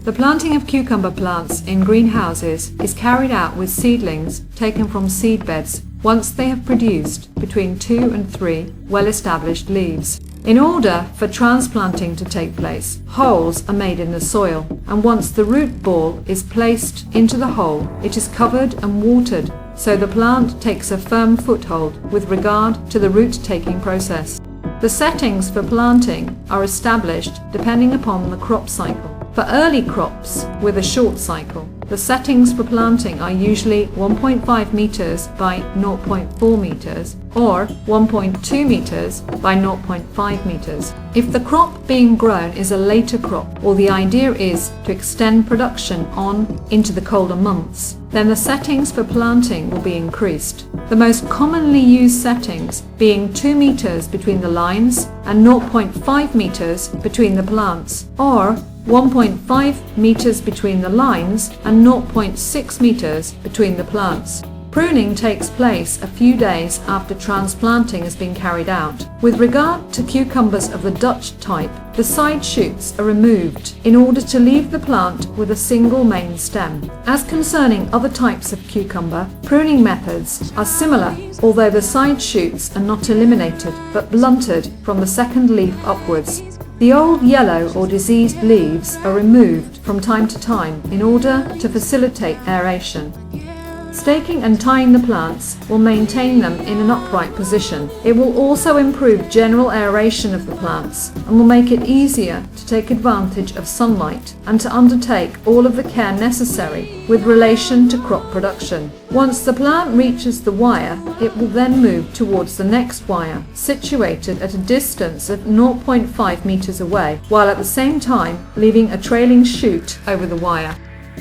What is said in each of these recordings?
The planting of cucumber plants in greenhouses is carried out with seedlings taken from seedbeds once they have produced between 2 and 3 well-established leaves. In order for transplanting to take place, holes are made in the soil, and once the root ball is placed into the hole, it is covered and watered so the plant takes a firm foothold with regard to the root-taking process. The settings for planting are established depending upon the crop cycle. For early crops with a short cycle, the settings for planting are usually 1.5 meters by 0.4 meters or 1.2 meters by 0.5 meters. If the crop being grown is a later crop, or the idea is to extend production on into the colder months, then the settings for planting will be increased. The most commonly used settings being 2 meters between the lines and 0.5 meters between the plants, or 1.5 meters between the lines and 0.6 meters between the plants. Pruning takes place a few days after transplanting has been carried out. With regard to cucumbers of the Dutch type, the side shoots are removed in order to leave the plant with a single main stem. As concerning other types of cucumber, pruning methods are similar, although the side shoots are not eliminated but blunted from the second leaf upwards. The old yellow or diseased leaves are removed from time to time in order to facilitate aeration. Staking and tying the plants will maintain them in an upright position. It will also improve general aeration of the plants and will make it easier to take advantage of sunlight and to undertake all of the care necessary with relation to crop production. Once the plant reaches the wire, it will then move towards the next wire, situated at a distance of 0.5 meters away, while at the same time leaving a trailing shoot over the wire.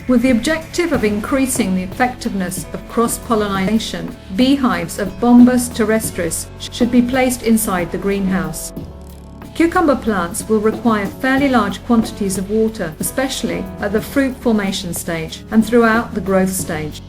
With the objective of increasing the effectiveness of cross-pollination, beehives of Bombus Terrestris should be placed inside the greenhouse. Cucumber plants will require fairly large quantities of water, especially at the fruit formation stage and throughout the growth stage.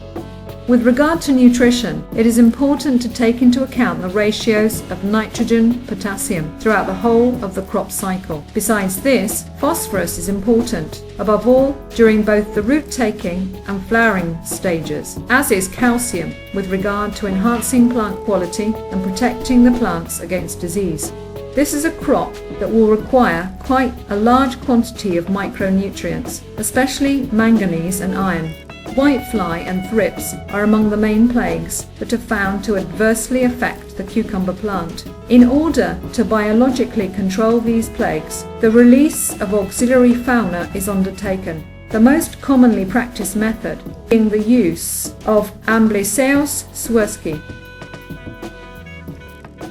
With regard to nutrition, it is important to take into account the ratios of nitrogen, potassium throughout the whole of the crop cycle. Besides this, phosphorus is important, above all during both the root-taking and flowering stages, as is calcium with regard to enhancing plant quality and protecting the plants against disease. This is a crop that will require quite a large quantity of micronutrients, especially manganese and iron. Whitefly and thrips are among the main plagues that are found to adversely affect the cucumber plant. In order to biologically control these plagues, the release of auxiliary fauna is undertaken. The most commonly practiced method being the use of Amblyseus swerski.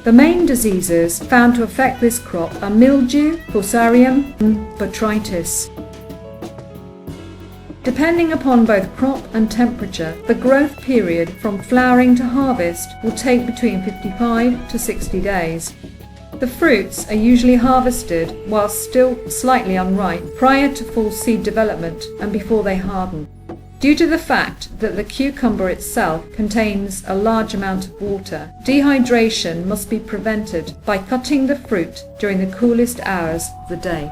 The main diseases found to affect this crop are mildew, fusarium, and botrytis. Depending upon both crop and temperature, the growth period from flowering to harvest will take between 55 to 60 days. The fruits are usually harvested whilst still slightly unripe, prior to full seed development and before they harden. Due to the fact that the cucumber itself contains a large amount of water, dehydration must be prevented by cutting the fruit during the coolest hours of the day.